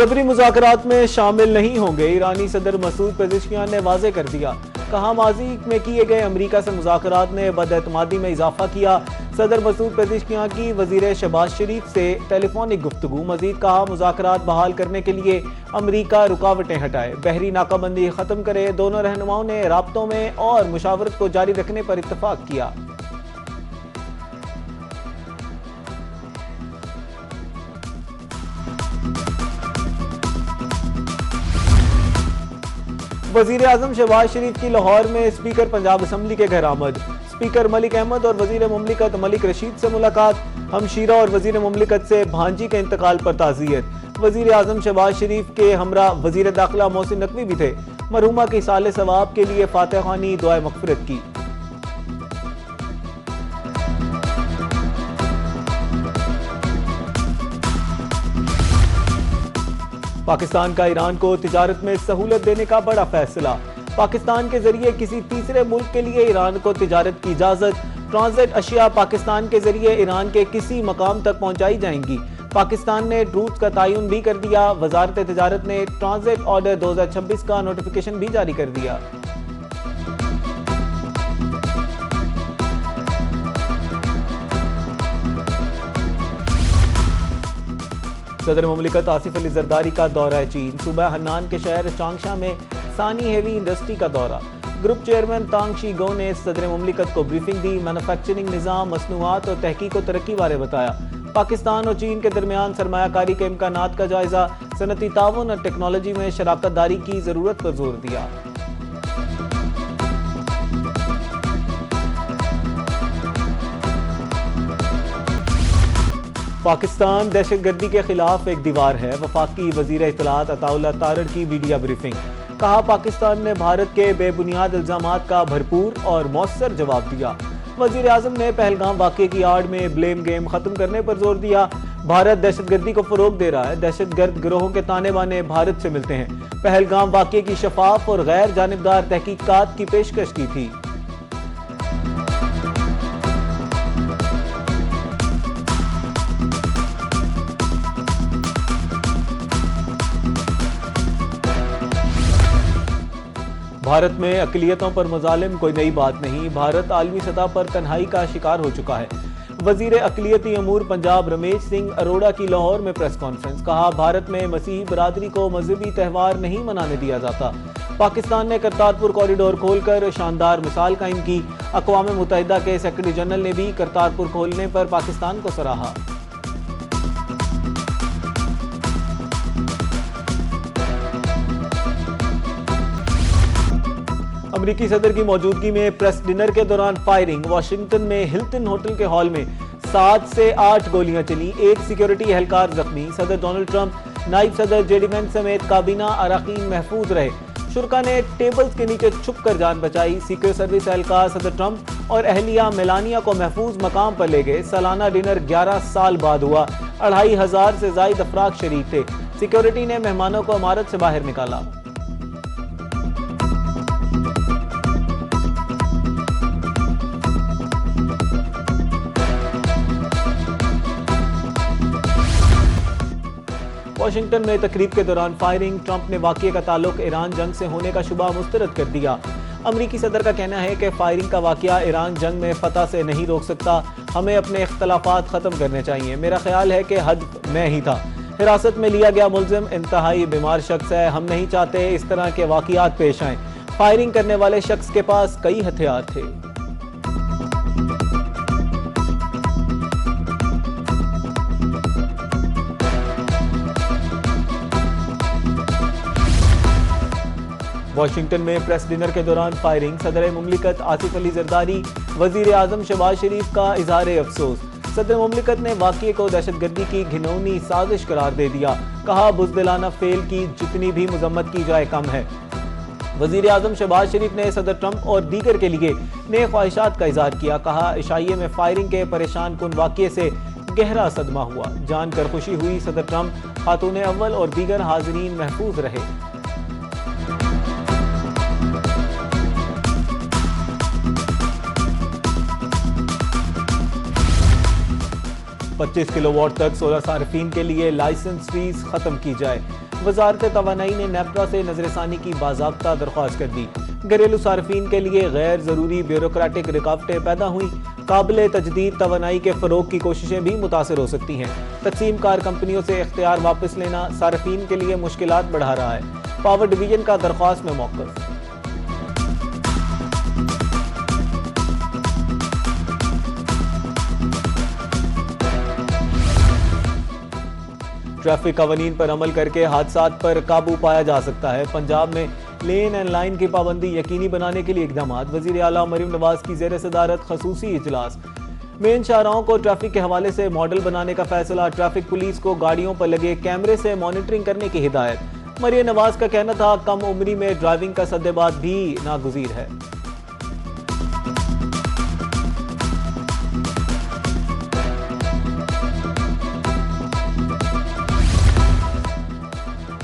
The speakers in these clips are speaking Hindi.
जबरी मुज़ाकरात में शामिल नहीं होंगे। ईरानी सदर मसूद पेज़ेश्कियान ने वाज़ेह कर दिया। कहा, माजी में किए गए अमरीका से मुज़ाकरात ने बदएतमादी में इजाफा किया। सदर मसूद पेज़ेश्कियान की वज़ीर शहबाज शरीफ से टेलीफोनिक गुफ्तगू। मजीद कहा, मुज़ाकरात बहाल करने के लिए अमरीका रुकावटें हटाए, बहरी नाकाबंदी खत्म करे। दोनों रहनुमाओं ने राब्तों में और मुशावरत को जारी रखने पर इत्तफाक किया। वजीर आजम शहबाज शरीफ की लाहौर में स्पीकर पंजाब असम्बली के घर आमद। स्पीकर मलिक अहमद और वजीर मुमलिकत मलिक रशीद से मुलाकात। हमशीरा और वजीर मुमलिकत से भांजी के इंतकाल पर ताज़ियत। वजीर आजम शहबाज शरीफ के हमरा वजीर दाखिला मोहसिन नकवी भी थे। मरहुमा के साले सवाब के लिए फातिहा ख्वानी दुआए मग़फ़िरत की। पाकिस्तान का ईरान को तिजारत में सहूलत देने का बड़ा फैसला। पाकिस्तान के जरिए किसी तीसरे मुल्क के लिए ईरान को तिजारत की इजाजत। ट्रांजिट अशिया पाकिस्तान के जरिए ईरान के किसी मकाम तक पहुंचाई जाएंगी। पाकिस्तान ने रूट्स का तयन भी कर दिया। वजारत तिजारत ने ट्रांजिट ऑर्डर 2026 का नोटिफिकेशन भी जारी कर दिया। सदर मुमलिकत आसिफ अली जरदारी का दौरा चीन। सुबह हन्नान के शहर चांगशा में सानी हेवी इंडस्ट्री का दौरा। Group chairman Thang she go ने सदर मुमलिकत को ब्रीफिंग दी। मैन्युफैक्चरिंग निज़ाम, मसनूआत और तहकीक व तरक्की बारे बताया। पाकिस्तान और चीन के दरमियान सरमायाकारी के इम्कानात का जायजा। सनती ताउन और टेक्नोलॉजी में शराकत दारी की जरूरत पर जोर दिया। पाकिस्तान दहशतगर्दी के खिलाफ एक दीवार है। वफाकी वजीर इत्तलात अताउल्लाह तारड़ की मीडिया ब्रीफिंग। कहा, पाकिस्तान ने भारत के बेबुनियाद इल्जामात का भरपूर और मौसर जवाब दिया। वजीर आजम ने पहलगाम वाक़े की आड़ में ब्लेम गेम खत्म करने पर जोर दिया। भारत दहशतगर्दी को फरोग दे रहा है। दहशतगर्द गिरोहों के ताने बाने भारत से मिलते हैं। पहलगाम वाक़े की शफाफ और गैर जानिबदार तहकीकात की पेशकश की थी। भारत में अक़लियतों पर मुज़ालिम कोई नई बात नहीं। भारत आलमी सतह पर तन्हाई का शिकार हो चुका है। वजीर अक़लियती अमूर पंजाब रमेश सिंह अरोड़ा की लाहौर में प्रेस कॉन्फ्रेंस। कहा, भारत में मसीही बरादरी को मजहबी त्यौहार नहीं मनाने दिया जाता। पाकिस्तान ने करतारपुर कॉरिडोर खोलकर शानदार मिसाल कायम की। अक़वाम मुत्तहिदा के सेक्रेटरी जनरल ने भी करतारपुर खोलने पर पाकिस्तान को सराहा। अमरीकी सदर की मौजूदगी में प्रेस डिनर के दौरान फायरिंग। वाशिंगटन में हिल्टन होटल के हॉल में 7 से 8 गोलियां चली। एक सिक्योरिटी एहलकार जख्मी। सदर डोनाल्ड ट्रंप, नायब सदर जेडी वेंस समेत काबीना अरकान महफूज रहे। शुरा ने टेबल्स के नीचे छुप कर जान बचाई। सीक्रेट सर्विस एहलकार सदर ट्रंप और अहलिया मेलानिया को महफूज मकाम पर ले गए। सालाना डिनर 11 साल बाद हुआ। 2500 से जायद अफराद शरीक थे। सिक्योरिटी ने मेहमानों को इमारत से बाहर निकाला। वाशिंगटन में तकरीब के दौरान फायरिंग। ट्रंप ने वाक़ये का ताल्लुक ईरान जंग से होने का शुबा मुस्तरद कर दिया। अमरीकी सदर का कहना है कि फायरिंग का वाक़या ईरान जंग में फतह से नहीं रोक सकता। हमें अपने इख्तलाफात ख़त्म करने चाहिए। मेरा ख्याल है कि हद मैं ही था। हिरासत में लिया गया मुलजिम इंतहाई बीमार शख्स है। हम नहीं चाहते इस तरह के वाक़यात पेश आएँ। फायरिंग करने वाले शख्स के पास कई हथियार थे। वाशिंगटन में प्रेस डिनर के दौरान फायरिंग। सदर मुमलिकत आसिफ अली जरदारी, वजीर आजम शहबाज शरीफ का इजहार अफसोस। सदर मुमलिकत ने वाक़ये को दहशतगर्दी की घिनौनी साजिश करार दे दिया। कहा, बुज़दिलाना फेल की जितनी भी मजम्मत की जाए कम है। वजीर आजम शहबाज शरीफ ने सदर ट्रंप और दीगर के लिए नए ख्वाहिशात का इजहार किया। कहा, इशाइये में फायरिंग के परेशान कुन वाक़ये से गहरा सदमा हुआ। जानकर खुशी हुई। सदर ट्रंप, खातून अव्वल और दीगर हाज़रीन महफूज रहे। 25 किलोवाट तक सोलर सार्फिन के लिए लाइसेंस फीस खत्म की जाए। वजारत तवानाई ने नेप्रा से नजरसानी की बाज़ाब्ता दरख्वास्त कर दी। घरेलू सार्फिन के लिए गैर ज़रूरी ब्यूरोक्रेटिक रुकावटें पैदा हुई। काबिल तजदीद तवानाई के फ़रोग की कोशिशें भी मुतासर हो सकती हैं। तकसीम कार कंपनियों से इख्तियार वापस लेना सार्फिन के लिए मुश्किलात बढ़ा रहा है। पावर डिवीजन का दरख्वास्त में मौक़िफ़। ट्रैफिक कवानीन पर अमल करके हादसात पर काबू पाया जा सकता है। पंजाब में लेन एंड लाइन की पाबंदी यकीनी बनाने के लिए इकदाम। वज़ीर आला मरीम नवाज की ज़ेर सदारत खसूसी इजलास। मेन शाहराहों को ट्रैफिक के हवाले से मॉडल बनाने का फैसला। ट्रैफिक पुलिस को गाड़ियों पर लगे कैमरे से मॉनिटरिंग करने की हिदायत। मरीम नवाज का कहना था कम उम्री में ड्राइविंग का सद्देबात भी नागुज़ीर है।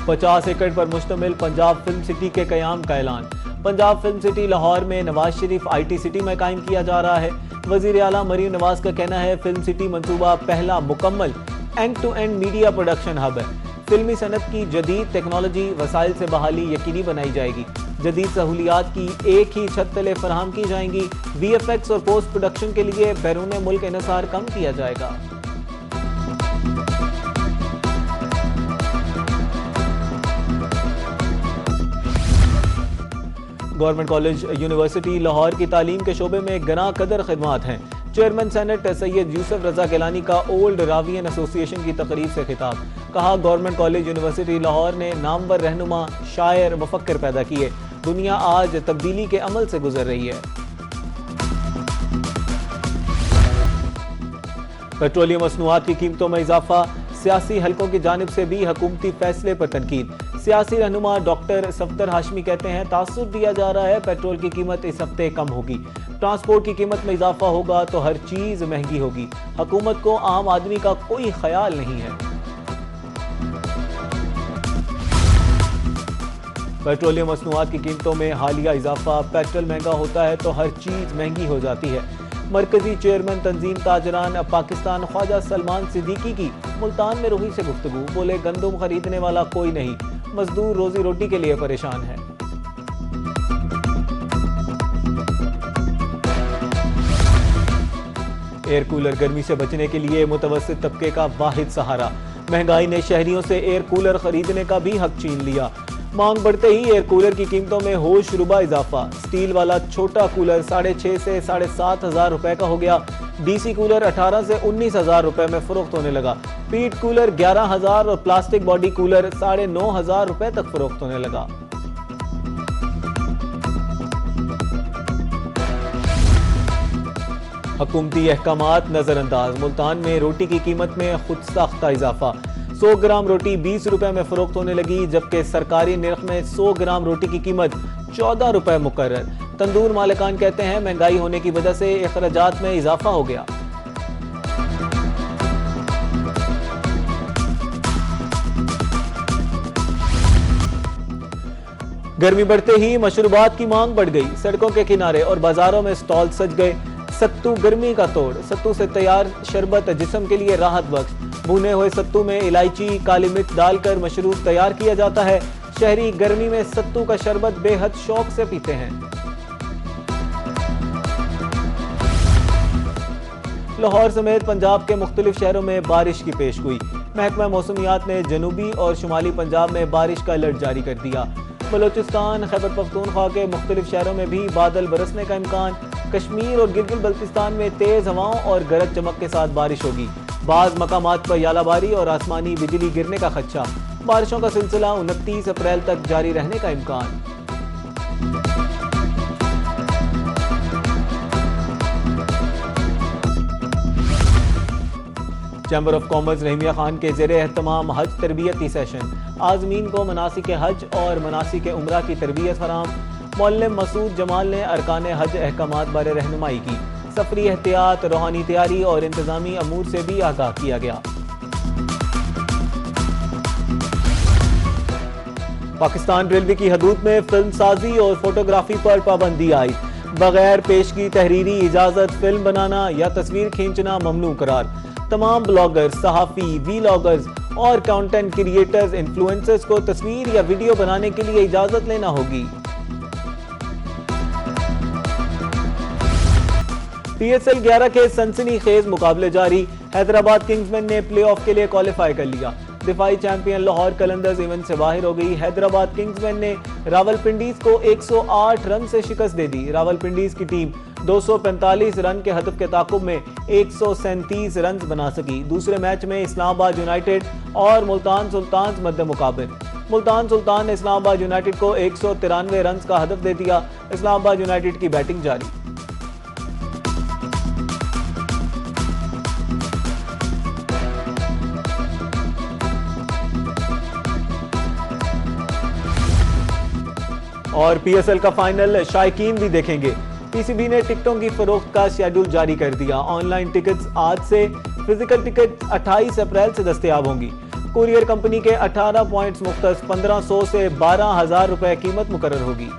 पचास एकड़ पर मुश्तमिल पंजाब फिल्म सिटी के क़याम का ऐलान। पंजाब फिल्म सिटी लाहौर में नवाज शरीफ IT सिटी में कायम किया जा रहा है। वज़ीर आला मरीम नवाज का कहना है फिल्म सिटी मंसूबा पहला मुकम्मल end to end media production hub है। फिल्मी सनत की जदीद टेक्नोलॉजी वसाइल से बहाली यकीनी बनाई जाएगी। जदीद सहूलियात की एक ही छत तले फराहम की जाएंगी। VFX और पोस्ट प्रोडक्शन के लिए बैरून मुल्क इन्हिसार कम किया जाएगा। गवर्नमेंट कॉलेज यूनिवर्सिटी लाहौर की तालीम के शोबे में गना कदर खिदमात हैं। चेयरमैन सेनेट सैयद यूसुफ रजा गिलानी का ओल्ड रावियन एसोसिएशन की तकरीब से खिताब। कहा गवर्नमेंट कॉलेज यूनिवर्सिटी लाहौर ने नामवर रहनुमा, शायर, मुफक्किर पैदा किए। दुनिया आज तब्दीली के अमल से गुजर रही है। पेट्रोलियम मसनूआत की कीमतों में इजाफा। सियासी हलकों की जानिब से भी हुकूमती फैसले पर तनकीद। सियासी रहनुमा डॉक्टर सफदर हाशमी कहते हैं तासुर दिया जा रहा है पेट्रोल की कीमत इस हफ्ते कम होगी। ट्रांसपोर्ट की कीमत में इजाफा होगा तो हर चीज महंगी होगी। हुकूमत को आम आदमी का कोई ख्याल नहीं है। पेट्रोलियम मसनूआत की कीमतों में हालिया इजाफा। पेट्रोल महंगा होता है तो हर चीज महंगी हो जाती है। मरकजी चेयरमैन तंजीम ताजरान पाकिस्तान ख्वाजा सलमान सिद्दीकी की मुल्तान में रुही से गुफ्तगू। बोले गंदम खरीदने वाला कोई नहीं, मजदूर रोजी रोटी के लिए परेशान है। एयर कूलर गर्मी से बचने के लिए मुतवस्सित तबके का वाहिद सहारा। महंगाई ने शहरियों से एयर कूलर खरीदने का भी हक छीन लिया। मांग बढ़ते ही एयर कूलर की कीमतों में होश रुबा इजाफा। स्टील वाला छोटा कूलर 6,500 से 7,500 रुपए का हो गया। DC कूलर 18 से 19,000 रुपए में फरोख्त होने लगा। पीट कूलर 11,000 और प्लास्टिक बॉडी कूलर 9,500 रुपए तक फरोख्त होने लगा। हुकूमती अहकामात नजरअंदाज। मुल्तान में रोटी की कीमत में खुद साख्ता इजाफा। 100 ग्राम रोटी 20 रुपए में फरोख्त होने लगी, जबकि सरकारी निर्ख में 100 ग्राम रोटी की कीमत 14 रुपए मुकर्रर। तंदूर मालिकान कहते हैं महंगाई होने की वजह से अखराजात में इजाफा हो गया। गर्मी बढ़ते ही मशरूबात की मांग बढ़ गई। सड़कों के किनारे और बाजारों में स्टॉल सज गए। सत्तू गर्मी का तोड़। सत्तू से तैयार शरबत जिस्म के लिए राहत बख्श। भुने हुए सत्तू में इलायची, काली मिर्च डालकर मशरूब तैयार किया जाता है। शहरी गर्मी में सत्तू का शरबत बेहद शौक से पीते हैं। लाहौर समेत पंजाब के मुख्तलिफ शहरों में बारिश की पेशगोई। महकमा मौसमियात ने जनूबी और शुमाली पंजाब में बारिश का अलर्ट जारी कर दिया। बलोचिस्तान, खैबर पख्तूनख्वा के मुख्तलिफ शहरों में भी बादल बरसने का इम्कान। कश्मीर और गिलगित बल्तिस्तान में तेज हवाओं और गरज चमक के साथ बारिश होगी। बाज़ मकामात पर यालाबारी और आसमानी बिजली गिरने का खदशा। बारिशों का सिलसिला 29 अप्रैल तक जारी रहने का इम्कान। Chamber of commerce Rahimiya Khan के ज़ेरे एहतमाम हज तरबियती सेशन। आज़मीन को मनासिक हज और मनासिक उम्रा की तरबियत फराम। मौल्लम मसूद जमाल ने अरकान हज अहकामात बारे रहनुमाई की। सफरी एहतियात, रूहानी तैयारी और इंतजामी अमूर से भी आगाह किया गया। पाकिस्तान रेलवे की हदूद में फिल्म साजी और फोटोग्राफी पर पाबंदी आई। बगैर पेशगी तहरीरी इजाजत फिल्म बनाना या तस्वीर खींचना ममनू करार। तमाम ब्लॉगर्स, सहाफ़ी, वीलॉगर्स और कंटेंट क्रिएटर्स, इन्फ्लुएंसर्स को तस्वीर या वीडियो बनाने के लिए इजाजत लेना होगी। PSL 11 के सनसनीखेज मुकाबले जारी। हैदराबाद किंग्समैन ने प्लेऑफ के लिए क्वालिफाई कर लिया। दिफाई चैंपियन लाहौर कलंदर्स इवेंट से बाहर हो गई। हैदराबाद किंग्समैन ने रावलपिंडीज को 108 रन से शिकस्त दे दी। रावलपिंडीज की टीम 245 रन के हदफ के ताकुब में 137 रन बना सकी। दूसरे मैच में इस्लामाबाद यूनाइटेड और मुल्तान सुल्तान मध्य मुकाबले। मुल्तान सुल्तान ने इस्लामाबाद यूनाइटेड को 193 रन का हदफ दे दिया। इस्लामाबाद यूनाइटेड की बैटिंग जारी। और PSL का फाइनल शायकीन भी देखेंगे। PCB ने टिकटों की फरोख्त का शेड्यूल जारी कर दिया। ऑनलाइन टिकट्स आज से, फिजिकल टिकट 28 अप्रैल से दस्तयाब होंगी। कुरियर कंपनी के 18 पॉइंट्स मुख्तस 1500 से 12,000 रुपए कीमत मुकर्रर होगी।